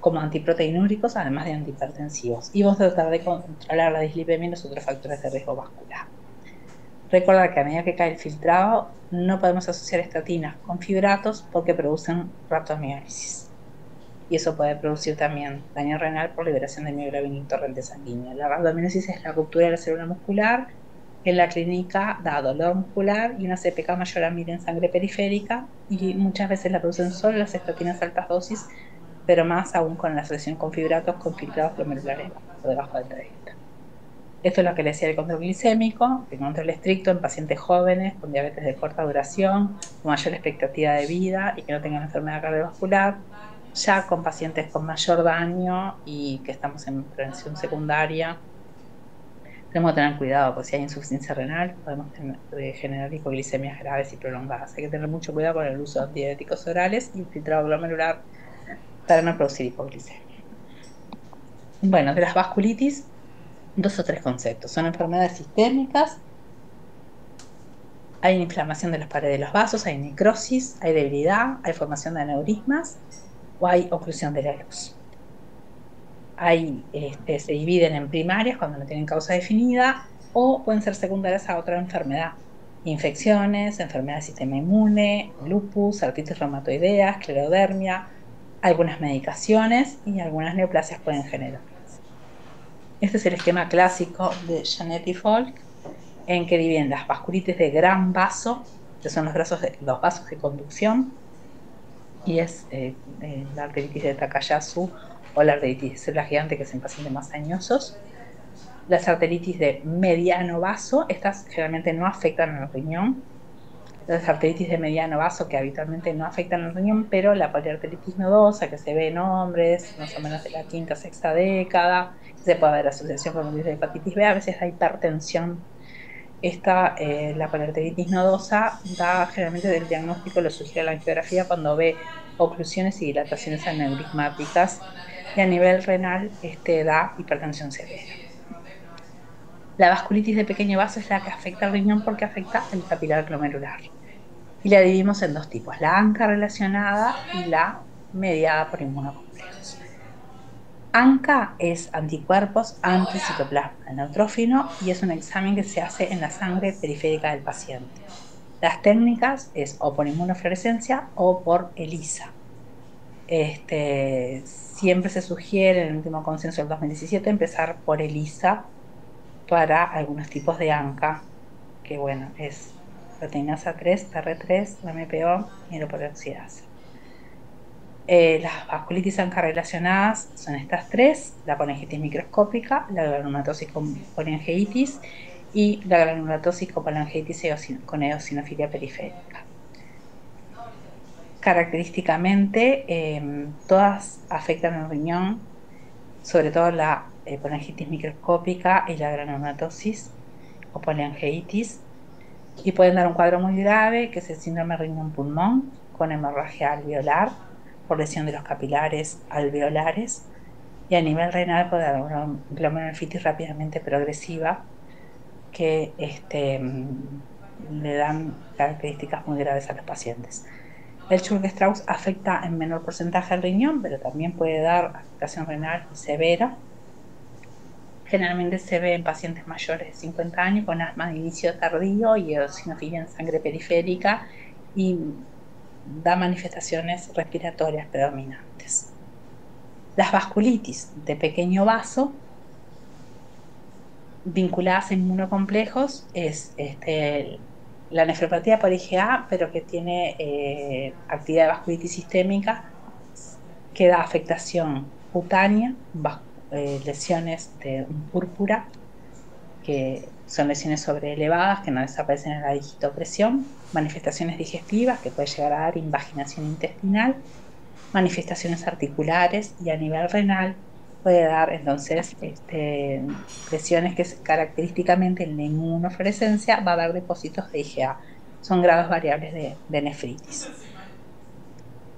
como antiproteinúricos, además de antihipertensivos. Y vamos a tratar de controlar la dislipemia y los otros factores de riesgo vascular. Recordar que a medida que cae el filtrado, no podemos asociar estatinas con fibratos porque producen raptomiólisis. Y eso puede producir también daño renal por liberación de mioglobina y torrente sanguíneo. La rhabdomiólisis es la ruptura de la célula muscular. En la clínica da dolor muscular y una CPK mayor a 1000 en sangre periférica, y muchas veces la producen solo las estatinas altas dosis, pero más aún con la asociación con fibratos con filtrados glomerulares por debajo del 30. Esto es lo que le decía el control glicémico, el control estricto en pacientes jóvenes con diabetes de corta duración, con mayor expectativa de vida y que no tengan enfermedad cardiovascular. Ya con pacientes con mayor daño y que estamos en prevención secundaria, tenemos que tener cuidado, porque si hay insuficiencia renal podemos generar hipoglicemias graves y prolongadas. Hay que tener mucho cuidado con el uso de antidiabéticos orales y filtrado glomerular para no producir hipoglicemia. Bueno, de las vasculitis, 2 o 3 conceptos. Son enfermedades sistémicas, hay inflamación de las paredes de los vasos, hay necrosis, hay debilidad, hay formación de aneurismas o hay oclusión de la luz. Se dividen en primarias cuando no tienen causa definida, o pueden ser secundarias a otra enfermedad: infecciones, enfermedad del sistema inmune, lupus, artritis reumatoidea, esclerodermia, algunas medicaciones y algunas neoplasias pueden generarlas. Este es el esquema clásico de Janet y Folk, en que dividen las vasculitis de gran vaso, que son los vasos de conducción, y es la arteritis de Takayasu o la arteritis de célula gigante, que es en pacientes más añosos. Las arteritis de mediano vaso, estas generalmente no afectan al riñón. Las arteritis de mediano vaso, que habitualmente no afectan al riñón, pero la poliarteritis nodosa, que se ve en hombres más o menos de la quinta, sexta década, se puede ver asociación con la hepatitis B, a veces hay hipertensión. La poliarteritis nodosa generalmente del diagnóstico lo sugiere la angiografía cuando ve oclusiones y dilataciones aneurismáticas, y a nivel renal da hipertensión severa. La vasculitis de pequeño vaso es la que afecta al riñón porque afecta el capilar glomerular. Y la dividimos en 2 tipos: la ANCA relacionada y la mediada por inmunocomplejos. ANCA es anticuerpos anticitoplasma neutrófilo y es un examen que se hace en la sangre periférica del paciente. Las técnicas es o por inmunofluorescencia o por ELISA. Siempre se sugiere, en el último consenso del 2017, empezar por ELISA para algunos tipos de ANCA, que bueno, es proteinasa 3, PR3, MPO y eritroperoxidasa. Las vasculitis relacionadas son estas tres: la polangitis microscópica, la granulomatosis con polyangiitis y la granulomatosis con polyangiitis con eosinofilia periférica. Característicamente, todas afectan el riñón, sobre todo la polangitis microscópica y la granulomatosis o polyangiitis, y pueden dar un cuadro muy grave, que es el síndrome riñón-pulmón, con hemorragia alveolar por lesión de los capilares alveolares, y a nivel renal puede dar una glomerulonephritis rápidamente progresiva que le dan características muy graves a los pacientes. El Churg-Strauss afecta en menor porcentaje al riñón, pero también puede dar afectación renal severa. Generalmente se ve en pacientes mayores de 50 años con asma de inicio tardío y eosinofilia en sangre periférica, y da manifestaciones respiratorias predominantes. Las vasculitis de pequeño vaso vinculadas a inmunocomplejos es la nefropatía por IgA, pero que tiene actividad de vasculitis sistémica, que da afectación cutánea, lesiones de púrpura, que son lesiones sobreelevadas que no desaparecen en la digitopresión, manifestaciones digestivas que puede llegar a dar invaginación intestinal, manifestaciones articulares, y a nivel renal puede dar entonces lesiones que característicamente en la inmunofluorescencia va a dar depósitos de IgA. Son grados variables de nefritis.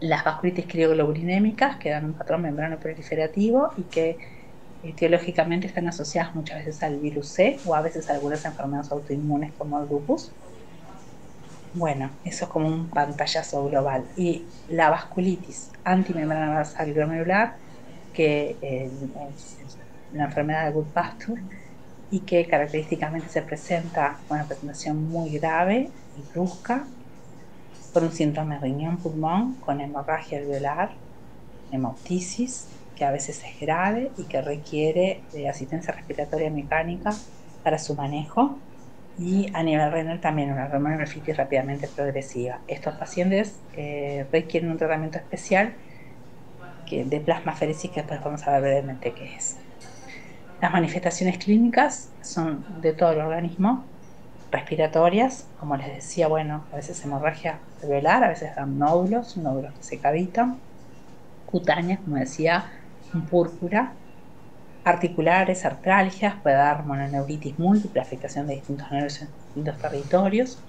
Las vasculitis crioglobulinémicas, que dan un patrón membrano proliferativo y que etiológicamente están asociadas muchas veces al virus C o a veces a algunas enfermedades autoinmunes como el lupus. Bueno, eso es como un pantallazo global. Y la vasculitis antimembrana basal glomerular, que es la enfermedad de Goodpasture, y que característicamente se presenta con una presentación muy grave y brusca, por un síndrome riñón-pulmón con hemorragia alveolar, hemoptisis, que a veces es grave y que requiere de asistencia respiratoria mecánica para su manejo, y a nivel renal también una glomerulonephritis rápidamente progresiva. Estos pacientes requieren un tratamiento especial de plasmaferesis, que después vamos a ver brevemente qué es. Las manifestaciones clínicas son de todo el organismo, respiratorias, como les decía, bueno, a veces hemorragia alveolar, a veces dan nódulos que se cavitan, cutáneas, como decía, púrpura, articulares, artralgias, puede dar mononeuritis múltiple, afectación de distintos nervios en distintos territorios,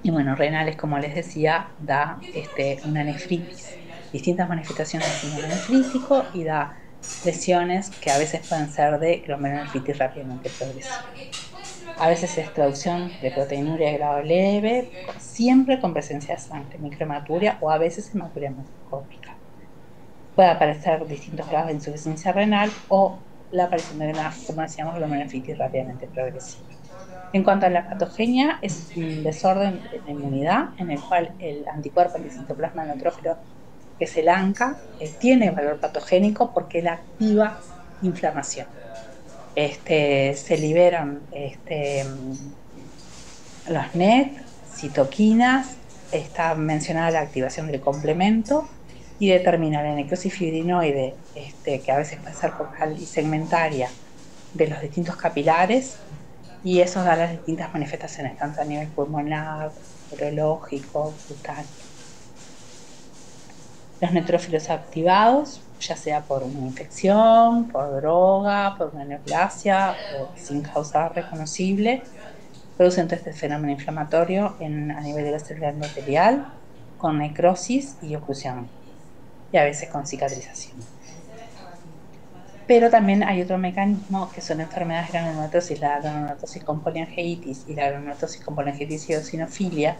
y bueno, renales, como les decía, da una nefritis, distintas manifestaciones de síndrome nefrítico, y da lesiones que a veces pueden ser de glomerulonefritis rápidamente progresiva. A veces es traducción de proteinuria de grado leve, siempre con presencia de sangre, microhematuria o a veces hematuria macroscópica. Puede aparecer distintos grados de insuficiencia renal o la aparición de una, como decíamos, glomerulonefritis rápidamente progresiva. En cuanto a la patogenia, es un desorden de la inmunidad en el cual el anticuerpo anticitoplasma neutrófilo, que es el ANCA, tiene valor patogénico porque él activa inflamación. Se liberan los NET, citoquinas, está mencionada la activación del complemento, y determina la necrosis fibrinoide, que a veces puede ser focal y segmentaria, de los distintos capilares, y eso da las distintas manifestaciones, tanto a nivel pulmonar, urológico, cutáneo. Los neutrófilos activados, ya sea por una infección, por droga, por una neoplasia o sin causa reconocible, producen todo este fenómeno inflamatorio a nivel de la célula endotelial, con necrosis y oclusión, y a veces con cicatrización. Pero también hay otro mecanismo, que son enfermedades granulomatosis, la granulomatosis con polyangiitis y la granulomatosis con polyangiitis y eosinofilia,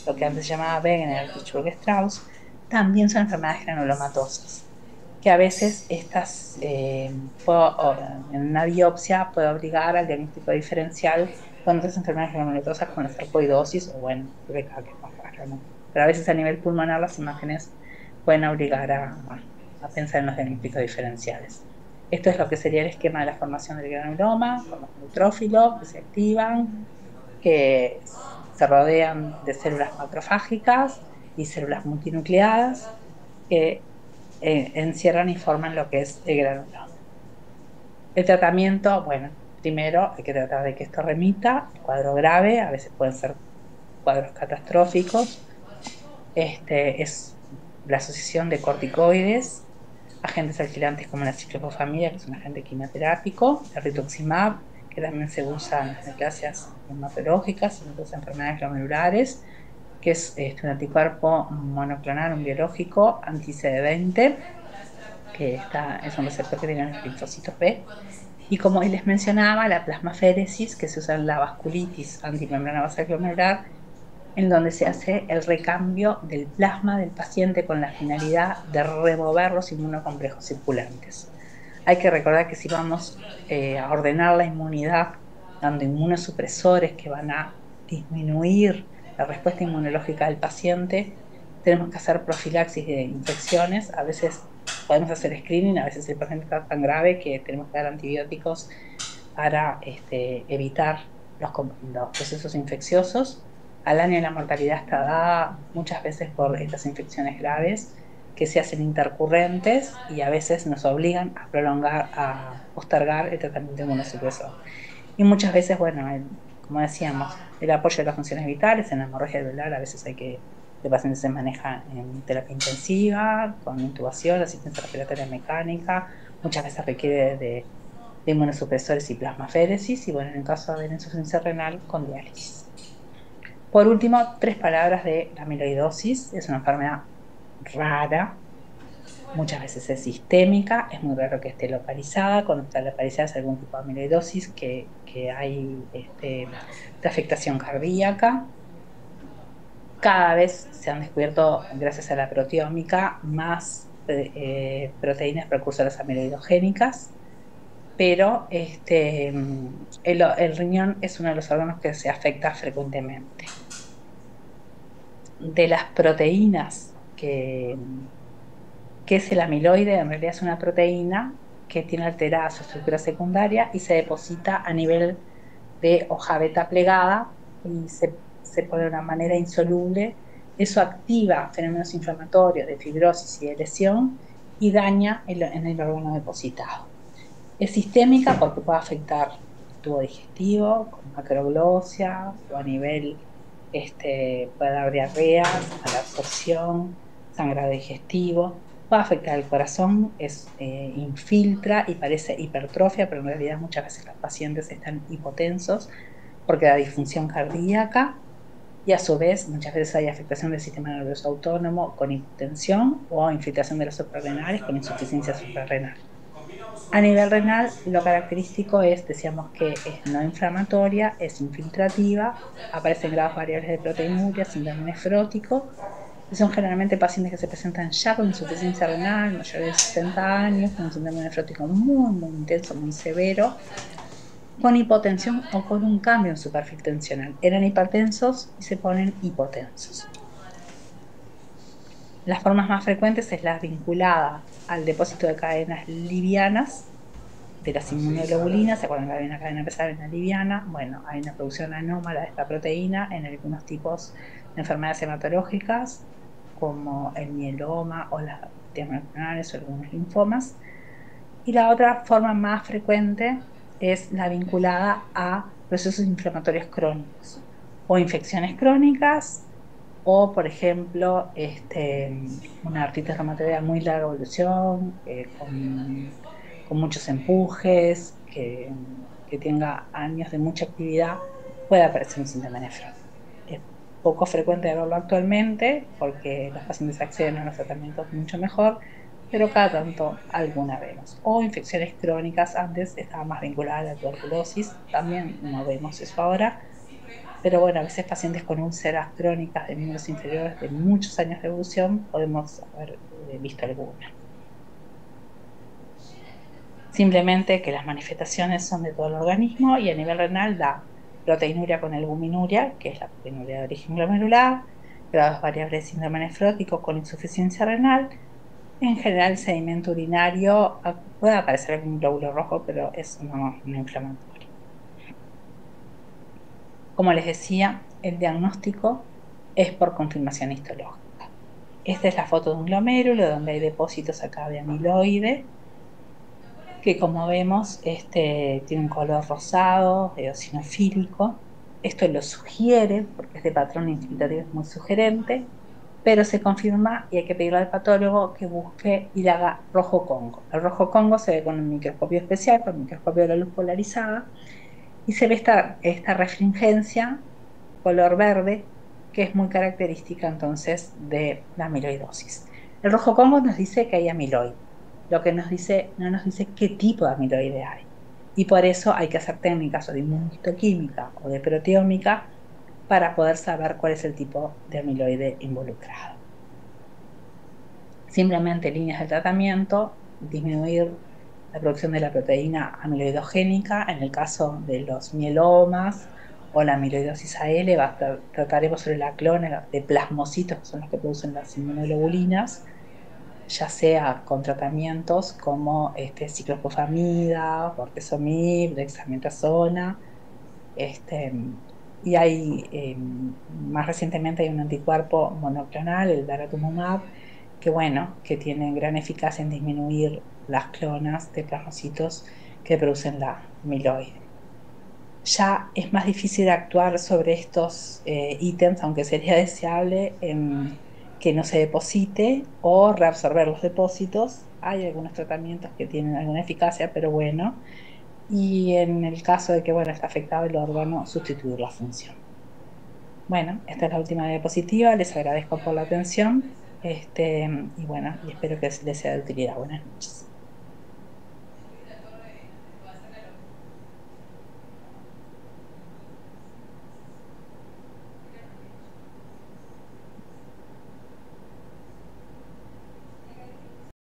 lo que antes se llamaba Wegener y Churg-Strauss. También son enfermedades granulomatosas, que a veces estas, en una biopsia, puede obligar al diagnóstico diferencial con otras enfermedades granulomatosas como la sarcoidosis o, bueno, VK, que es más raro, ¿no? Pero a veces a nivel pulmonar las imágenes pueden obligar a pensar en los diagnósticos diferenciales. Esto es lo que sería el esquema de la formación del granuloma, con los neutrófilos que se activan, que se rodean de células macrofágicas y células multinucleadas, que encierran y forman lo que es el granuloma. El tratamiento, bueno, primero hay que tratar de que esto remita, el cuadro grave, a veces pueden ser cuadros catastróficos, es la asociación de corticoides, agentes alquilantes como la ciclophosphamida, que es un agente quimioterápico, el rituximab, que también se usa en las neoplasias hematológicas y en otras enfermedades glomerulares, que es un anticuerpo monoclonal, un biológico anti-CD20, que es un receptor que tiene los linfocitos B. Y como les mencionaba, la plasmaféresis, que se usa en la vasculitis antimembrana basal glomerular, en donde se hace el recambio del plasma del paciente con la finalidad de remover los inmunocomplejos circulantes. Hay que recordar que si vamos a ordenar la inmunidad dando inmunosupresores que van a disminuir la respuesta inmunológica del paciente, tenemos que hacer profilaxis de infecciones. A veces podemos hacer screening, a veces el paciente está tan grave que tenemos que dar antibióticos para evitar los procesos infecciosos. Al año la mortalidad está dada muchas veces por estas infecciones graves que se hacen intercurrentes y a veces nos obligan a prolongar, a postergar el tratamiento inmunosupresor. Y muchas veces, bueno, como decíamos, el apoyo de las funciones vitales en la hemorragia alveolar, a veces el paciente se maneja en terapia intensiva, con intubación, asistencia respiratoria mecánica, muchas veces requiere de inmunosupresores y plasmaféresis, y bueno, en el caso de la insuficiencia renal, con diálisis. Por último, 3 palabras de la amiloidosis. Es una enfermedad rara, muchas veces es sistémica, es muy raro que esté localizada. Cuando está localizada es algún tipo de amiloidosis que hay de afectación cardíaca. Cada vez se han descubierto, gracias a la proteómica, más proteínas precursoras amiloidogénicas, pero el riñón es uno de los órganos que se afecta frecuentemente. De las proteínas que es el amiloide, en realidad es una proteína que tiene alterada su estructura secundaria y se deposita a nivel de hoja beta plegada y se pone de una manera insoluble. Eso activa fenómenos inflamatorios de fibrosis y de lesión y daña en el órgano depositado. Es sistémica porque puede afectar el tubo digestivo, con macroglosia, o a nivel, puede dar diarrea, mala absorción, sangrado digestivo. Puede afectar el corazón, infiltra y parece hipertrofia, pero en realidad muchas veces los pacientes están hipotensos porque da disfunción cardíaca, y a su vez muchas veces hay afectación del sistema nervioso autónomo con hipotensión o infiltración de los suprarrenales con insuficiencia suprarrenal. A nivel renal, lo característico es, decíamos que es no inflamatoria, es infiltrativa, aparecen grados variables de proteinuria, síndrome nefrótico, y son generalmente pacientes que se presentan ya con insuficiencia renal, mayores de 60 años, con un síndrome nefrótico muy, muy intenso, muy severo, con hipotensión o con un cambio en su perfil tensional. Eran hipertensos y se ponen hipotensos. Las formas más frecuentes es la vinculada al depósito de cadenas livianas de las inmunoglobulinas. ¿Se acuerdan que había una cadena pesada y una liviana? Bueno, hay una producción anómala de esta proteína en algunos tipos de enfermedades hematológicas, como el mieloma o las bacterias monoclonales o algunos linfomas. Y la otra forma más frecuente es la vinculada a procesos inflamatorios crónicos o infecciones crónicas, o por ejemplo una artritis reumatoidea muy larga evolución, con muchos empujes, que tenga años de mucha actividad, puede aparecer un síndrome nefrótico. Es poco frecuente verlo actualmente porque los pacientes acceden a los tratamientos mucho mejor, pero cada tanto alguna vemos. O infecciones crónicas, antes estaba más vinculada a la tuberculosis, también no vemos eso ahora, pero bueno, a veces pacientes con úlceras crónicas de miembros inferiores de muchos años de evolución podemos haber visto alguna. Simplemente que las manifestaciones son de todo el organismo, y a nivel renal da proteinuria con albuminuria, que es la proteinuria de origen glomerular, grados variables de síndrome nefrótico con insuficiencia renal. En general, el sedimento urinario puede aparecer algún glóbulo rojo, pero es no inflamatorio. Como les decía, el diagnóstico es por confirmación histológica. Esta es la foto de un glomérulo donde hay depósitos acá de amiloide, que como vemos tiene un color rosado, eosinofílico. Esto lo sugiere, porque este patrón infiltrativo es muy sugerente, pero se confirma y hay que pedirle al patólogo que busque y le haga rojo Congo. El rojo Congo se ve con un microscopio especial, con el microscopio de la luz polarizada, y se ve esta refringencia color verde, que es muy característica entonces de la amiloidosis. El rojo Congo nos dice que hay amiloide, lo que no nos dice qué tipo de amiloide hay. Y por eso hay que hacer técnicas o de inmunohistoquímica o de proteómica para poder saber cuál es el tipo de amiloide involucrado. Simplemente líneas de tratamiento, disminuir la producción de la proteína amiloidogénica en el caso de los mielomas o la amiloidosis AL. Trataremos sobre la clona de plasmocitos, que son los que producen las inmunoglobulinas, ya sea con tratamientos como ciclophosphamida, bortezomib, dexametasona, este, y hay, más recientemente hay un anticuerpo monoclonal, el daratumumab, que bueno, que tiene gran eficacia en disminuir las clonas de plasmocitos que producen la amiloide. Ya es más difícil actuar sobre estos ítems, aunque sería deseable que no se deposite o reabsorber los depósitos. Hay algunos tratamientos que tienen alguna eficacia, pero bueno, y en el caso de que, bueno, está afectado el órgano, sustituir la función. Bueno, esta es la última diapositiva, les agradezco por la atención, y bueno, y espero que les sea de utilidad. Buenas noches.